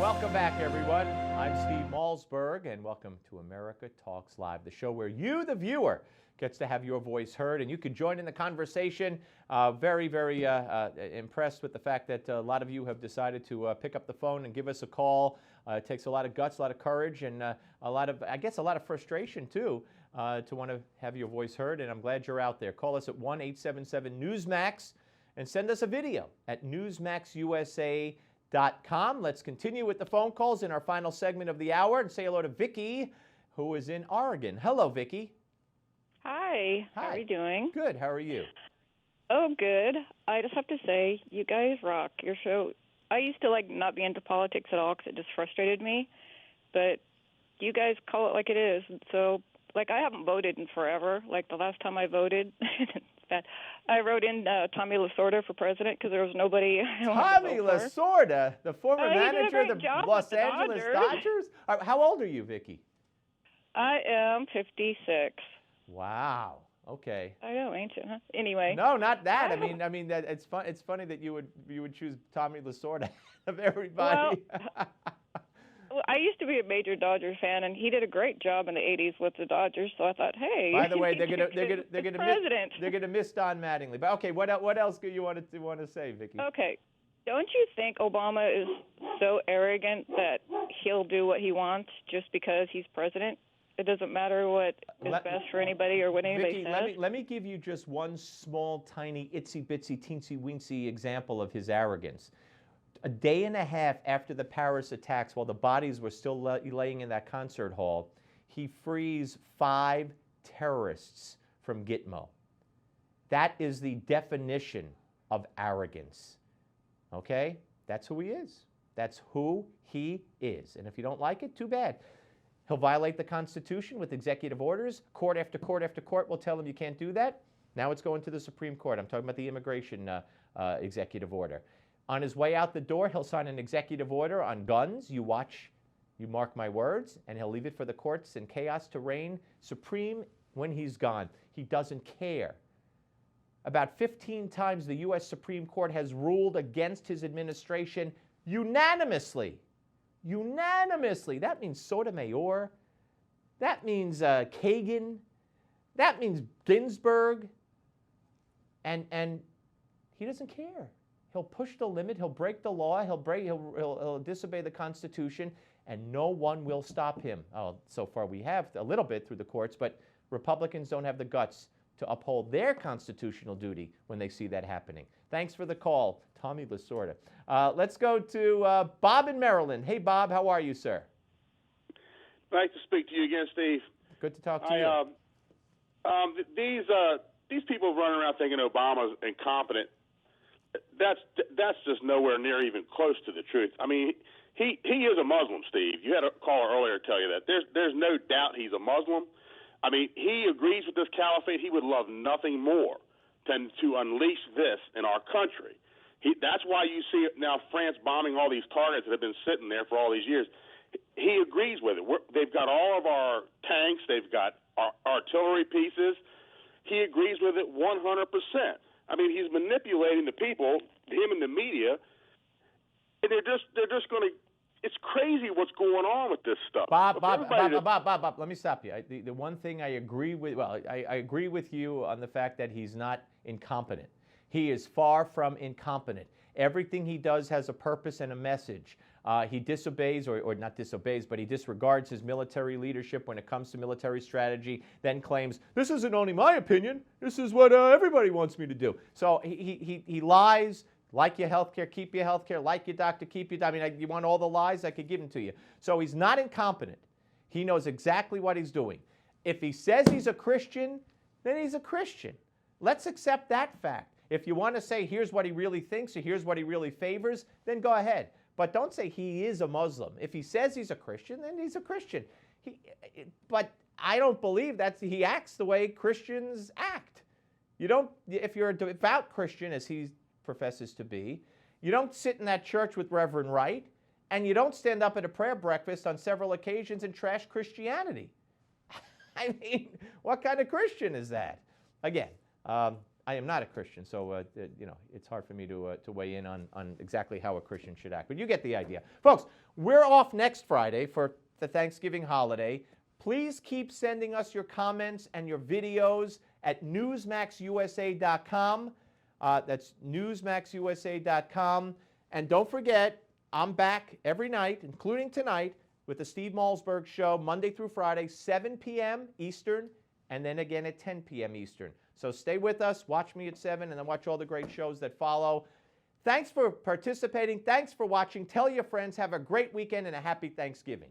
Welcome back, everyone. I'm Steve Malzberg, and welcome to America Talks Live, the show where you, the viewer, gets to have your voice heard, and you can join in the conversation. Very impressed with the fact that a lot of you have decided to pick up the phone and give us a call. It takes a lot of guts, a lot of courage, and a lot of frustration, too, to want to have your voice heard, and I'm glad you're out there. Call us at 1-877-NEWSMAX and send us a video at newsmaxusa.com. Let's continue with the phone calls in our final segment of the hour and say hello to Vicki, who is in Oregon. Hello, Vicki. Hi. How are you doing? Good. How are you? Oh, good. I just have to say, you guys rock. Your show, I used to not be into politics at all because it just frustrated me, but you guys call it like it is. So, I haven't voted in forever. The last time I voted, I wrote in Tommy Lasorda for president because there was nobody. Tommy Lasorda, the former manager of the Los Angeles Dodgers? How old are you, Vicki? I am 56. Wow. Okay. I know, ancient, huh? Anyway. No, not that. I mean that it's fun. It's funny that you would choose Tommy Lasorda of everybody. Well, I used to be a major Dodgers fan, and he did a great job in the '80s with the Dodgers. So I thought, hey. By the way, they're gonna miss Don Mattingly. But okay, what else do you want to say, Vicki? Okay. Don't you think Obama is so arrogant that he'll do what he wants just because he's president? It doesn't matter what is best for anybody or what anybody Vicki, says. Let me give you just one small, tiny, itsy-bitsy, teensy-weensy example of his arrogance. A day and a half after the Paris attacks, while the bodies were still laying in that concert hall, he frees 5 terrorists from Gitmo. That is the definition of arrogance. Okay? That's who he is. That's who he is. And if you don't like it, too bad. He'll violate the Constitution with executive orders. Court after court after court will tell him you can't do that. Now it's going to the Supreme Court. I'm talking about the immigration executive order. On his way out the door, he'll sign an executive order on guns. You watch, you mark my words, and he'll leave it for the courts and chaos to reign supreme when he's gone. He doesn't care. About 15 times the U.S. Supreme Court has ruled against his administration unanimously. Unanimously. That means Sotomayor. That means Kagan. That means Ginsburg. And he doesn't care. He'll push the limit. He'll break the law. He'll disobey the Constitution, and no one will stop him. Oh, so far we have a little bit through the courts, but Republicans don't have the guts to uphold their constitutional duty when they see that happening. Thanks for the call, Tommy Lasorda. Let's go to Bob in Maryland. Hey, Bob, how are you, sir? Nice to speak to you again, Steve. Good to talk to you. These people running around thinking Obama's incompetent, that's just nowhere near even close to the truth. I mean, he is a Muslim, Steve. You had a caller earlier tell you that. There's no doubt he's a Muslim. I mean, he agrees with this caliphate. He would love nothing more than to unleash this in our country. That's why you see now France bombing all these targets that have been sitting there for all these years. He agrees with it. They've got all of our tanks. They've got our artillery pieces. He agrees with it 100%. I mean, he's manipulating the people, him and the media, and they're just going to. It's crazy what's going on with this stuff. Bob, let me stop you. The one thing I agree with, I agree with you on the fact that he's not incompetent. He is far from incompetent. Everything he does has a purpose and a message. He disobeys, or not disobeys, but he disregards his military leadership when it comes to military strategy, then claims, this isn't only my opinion, this is what everybody wants me to do. So he lies. Like your health care, keep your health care. Like your doctor, keep your... I mean, you want all the lies? I could give them to you. So he's not incompetent. He knows exactly what he's doing. If he says he's a Christian, then he's a Christian. Let's accept that fact. If you want to say here's what he really thinks or here's what he really favors, then go ahead. But don't say he is a Muslim. If he says he's a Christian, then he's a Christian. But I don't believe that he acts the way Christians act. You don't... If you're a devout Christian, as he professes to be, you don't sit in that church with Reverend Wright, and you don't stand up at a prayer breakfast on several occasions and trash Christianity. I mean, what kind of Christian is that? Again, I am not a Christian, so it's hard for me to weigh in on exactly how a Christian should act. But you get the idea. Folks, we're off next Friday for the Thanksgiving holiday. Please keep sending us your comments and your videos at newsmaxusa.com. That's newsmaxusa.com. And don't forget, I'm back every night, including tonight, with the Steve Malzberg Show, Monday through Friday, 7 p.m. Eastern, and then again at 10 p.m. Eastern. So stay with us, watch me at 7, and then watch all the great shows that follow. Thanks for participating. Thanks for watching. Tell your friends. Have a great weekend and a happy Thanksgiving.